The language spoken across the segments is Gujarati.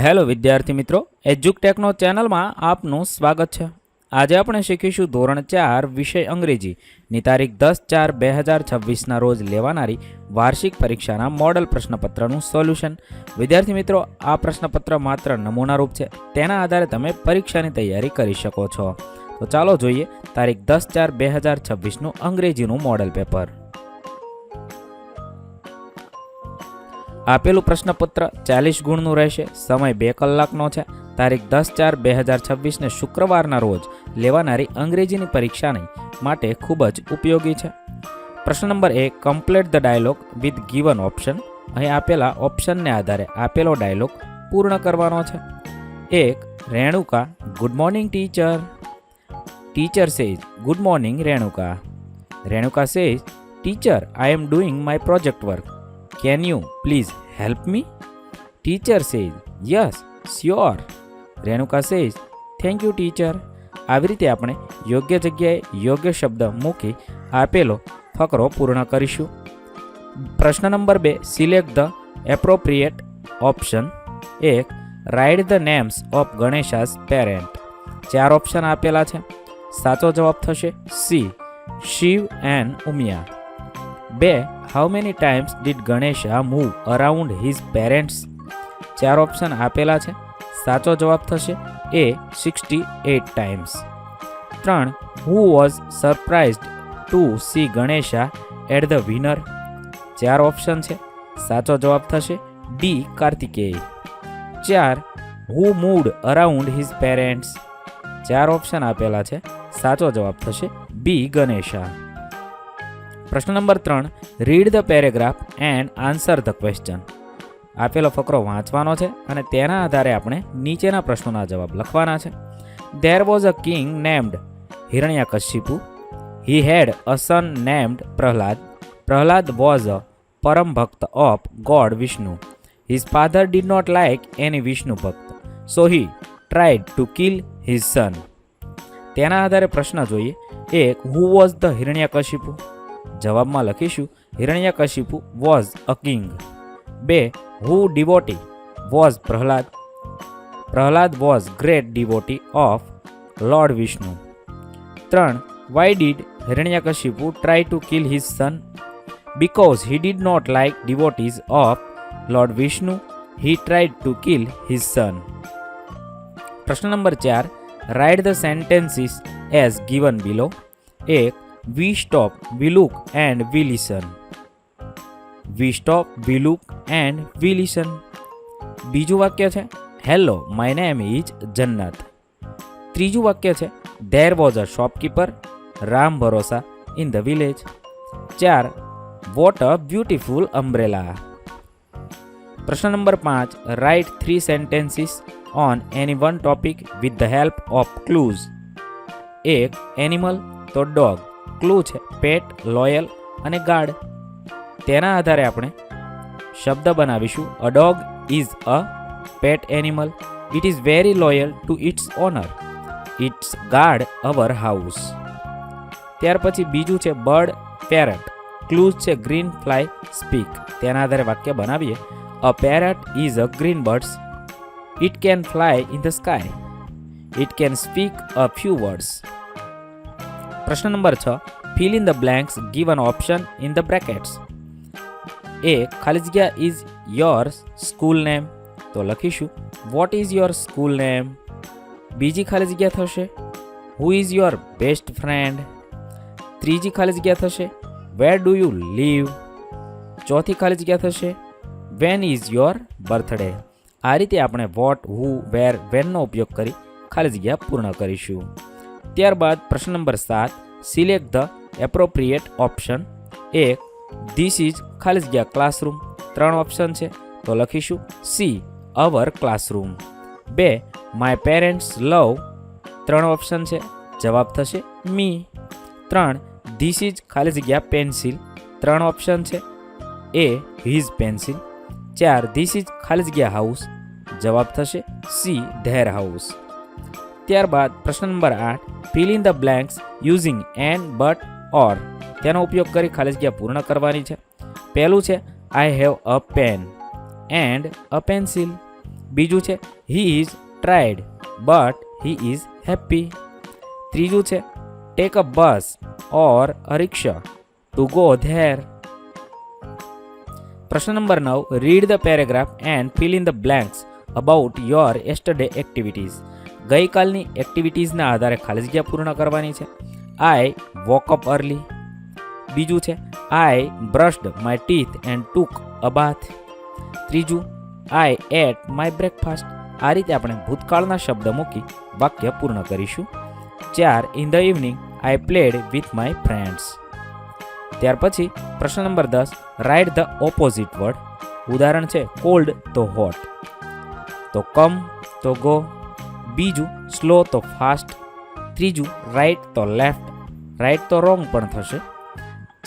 હેલો વિદ્યાર્થી મિત્રો, એજ્યુકટેકનો ચેનલમાં આપનું સ્વાગત છે. આજે આપણે શીખીશું ધોરણ 4 વિષય અંગ્રેજીની તારીખ 10/4/2026ના રોજ લેવાનારી વાર્ષિક પરીક્ષાના મોડલ પ્રશ્નપત્રનું સોલ્યુશન. વિદ્યાર્થી મિત્રો, આ પ્રશ્નપત્ર માત્ર નમૂનારૂપ છે. તેના આધારે તમે પરીક્ષાની તૈયારી કરી શકો છો. તો ચાલો જોઈએ તારીખ 10/4/2026નું અંગ્રેજીનું મોડલ પેપર. આપેલું પ્રશ્નપત્ર 40 ગુણનું રહેશે. સમય 2 કલાકનો છે. તારીખ 10/4/2026ને શુક્રવારના રોજ લેવાનારી અંગ્રેજીની પરીક્ષાની માટે ખૂબ જ ઉપયોગી છે. પ્રશ્ન number 1, complete the dialogue with given option. અહીં આપેલા ઓપ્શનને આધારે આપેલો ડાયલોગ પૂર્ણ કરવાનો છે. 1. Renuka, good morning teacher. Teacher says, good morning Renuka. Renuka says, teacher, I am doing my project work. Can you please help me? Teacher says, yes, sure. Renuka says, thank you teacher. આવી રીતે આપણે યોગ્ય જગ્યાએ યોગ્ય શબ્દ મૂકી આપેલો ફકરો પૂર્ણ કરીશું. પ્રશ્ન નંબર 2, select the appropriate option. 1. Write the names of Ganesha's parent. 4 option આપેલા છે. સાચો જવાબ થશે C, Shiv and Umiya. 2. How many times did Ganesha move around his parents. 4 option આપેલા છે. સાચો જવાબ થશે A, 68 times. 3. Who was surprised to see Ganesha at the winner. 4 ઓપ્શન છે. સાચો જવાબ થશે D, Kartikeya. 4. Who moved around his parents. 4 option આપેલા છે. સાચો જવાબ થશે બી, ગણેશા. પ્રશ્ન number 3, read the paragraph and answer the question. આપેલો ફકરો વાંચવાનો છે અને તેના આધારે આપણે નીચેના પ્રશ્નોના જવાબ લખવાના છે. There was a king named Hiranyakashipu. He had a son named Prahlad. Prahlad was a પરમ ભક્ત of god Vishnu. His father did not like any Vishnu ભક્ત, so he tried to kill his son. તેના આધારે પ્રશ્ન જોઈએ. 1. Who was the Hiranyakashipu. જવાબમાં લખીશું Hiranyakashipu was a king. 2. Who devotee was Prahlad. Prahlad was great devotee of lord Vishnu. 3. Why did Hiranyakashipu try to kill his son. Because he did not like devotees of lord Vishnu, he tried to kill his son. પ્રશ્ન નંબર 4, write the sentences as given below. 1. We stop, we look and we listen. We stop, we look and we listen. બીજું વાક્ય છે hello, my name is Jannat. ત્રીજું વાક્ય છે there was a shopkeeper, Ram Bharosa in the village. 4. What a beautiful umbrella. પ્રશ્ન નંબર 5, write 3 sentences on any one topic with the help of clues. 1. Animal તો ડોગ. ક્લુ છે પેટ, લોયલ અને ગાર્ડ. તેના આધારે આપણે શબ્દ બનાવીશું a dog is a pet animal. It is very loyal to its owner. Its guard our house. ત્યાર પછી બીજું છે બર્ડ, પેરટ. ક્લૂઝ છે ગ્રીન ફ્લાય, સ્પીક. તેના આધારે વાક્ય બનાવીએ a parrot is a green birds. It can fly in the sky. It can speak a few words. પ્રશ્ન નંબર 6, fill in the blanks given option in the brackets. એ ખાલી જગ્યા ઇઝ યોર સ્કૂલ નેમ. તો લખીશું what is your school name. બીજી ખાલી જગ્યા થશે who is your best friend. ત્રીજી ખાલી જગ્યા થશે વેર ડુ યુ લીવ. ચોથી ખાલી જગ્યા થશે વેન ઇઝ યોર બર્થડે. આ રીતે આપણે વોટ, હુ, વેર, વેનનો ઉપયોગ કરી ખાલી જગ્યા પૂર્ણ કરીશું. ત્યારબાદ પ્રશ્ન number 7, select the appropriate option. 1. This is ખાલી જગ્યા ક્લાસરૂમ. 3 ઓપ્શન છે તો લખીશું C, our classroom. 2. My parents love. 3 option છે. જવાબ થશે મી. 3. ધીસ ઇઝ ખાલી જગ્યા પેન્સિલ. 3 ઓપ્શન છે. એ, હિઝ પેન્સિલ. 4. ધીસ ઇઝ ખાલી જગ્યા હાઉસ. જવાબ થશે સી, ધેર હાઉસ. ત્યારબાદ પ્રશ્ન નંબર 8, fill in the blanks using and, but, or. તેનો ઉપયોગ કરી ખાલી જગ્યા પૂર્ણ કરવાની છે. પહેલું છે I have a pen and a pencil. બીજું છે he is tried but he is happy. ત્રીજું છે take a bus or a rickshaw to go there. પ્રશ્ન નંબર 9, read the paragraph and fill in the blanks about your yesterday activities. ગઈકાલની એક્ટિવિટીઝના આધારે ખાલી જગ્યા પૂર્ણ કરવાની છે. I woke up early. બીજું છે I brushed my teeth and took a bath. ત્રીજું આઈ એટ માય બ્રેકફાસ્ટ. આ રીતે આપણે ભૂતકાળના શબ્દ મૂકી વાક્ય પૂર્ણ કરીશું. 4, in the evening I played with my friends. ત્યાર પછી પ્રશ્ન number 10, write the opposite word. ઉદાહરણ છે કોલ્ડ તો હોટ, તો કમ તો ગો. બીજું સ્લો તો ફાસ્ટ. ત્રીજું રાઇટ તો લેફ્ટ, રાઇટ તો રોંગ પણ થશે.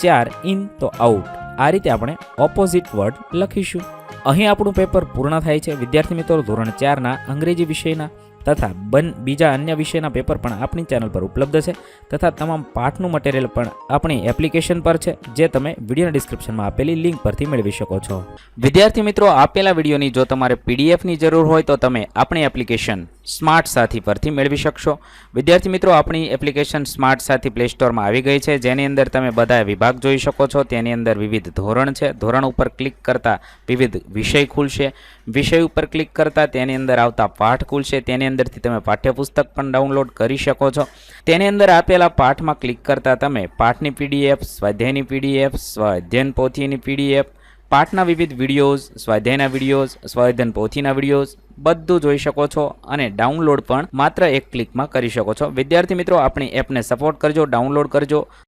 4, ઇન તો આઉટ. આ રીતે આપણે ઓપોઝિટ વર્ડ લખીશું. અહીં આપણું પેપર પૂર્ણ થાય છે. વિદ્યાર્થી મિત્રો, ધોરણ 4ના અંગ્રેજી વિષયના તથા બીજા અન્ય વિષયના પેપર પણ આપણી ચેનલ પર ઉપલબ્ધ છે તથા તમામ પાઠનું મટીરિયલ પણ આપણી એપ્લિકેશન પર છે, જે તમે વિડીયોના ડિસ્ક્રિપ્શનમાં આપેલી લિંક પરથી મેળવી શકો છો. વિદ્યાર્થી મિત્રો, આપેલા વિડીયોની જો તમારે પીડીએફની જરૂર હોય તો તમે આપણી એપ્લિકેશન સ્માર્ટ સાથી પરથી મેળવી શકશો. વિદ્યાર્થી મિત્રો, આપણી એપ્લિકેશન સ્માર્ટ સાથી પ્લે સ્ટોરમાં આવી ગઈ છે, જેની અંદર તમે બધા વિભાગ જોઈ શકો છો. તેની અંદર વિવિધ ધોરણ છે. ધોરણ ઉપર ક્લિક કરતા વિવિધ વિષય ખુલશે. વિષય ઉપર ક્લિક કરતા તેની અંદર આવતા પાઠ ખુલશે. તેની અંદરથી તમે પાઠ્યપુસ્તક પણ ડાઉનલોડ કરી શકો છો. તેની અંદર આપેલા પાઠમાં ક્લિક કરતા તમે પાઠની પીડીએફ, સ્વાધ્યાયની પીડીએફ, સ્વાધ્યાયન પોથીની પીડીએફ, પાઠના વિવિધ વિડીયોઝ, સ્વાધ્યાયના વિડીયોઝ, સ્વાધ્યાયન પોથીના વિડીયોઝ બધું જોઈ શકો છો અને ડાઉનલોડ પણ માત્ર એક ક્લિકમાં કરી શકો છો. વિદ્યાર્થી મિત્રો, આપણી એપને સપોર્ટ કરજો, ડાઉનલોડ કરજો.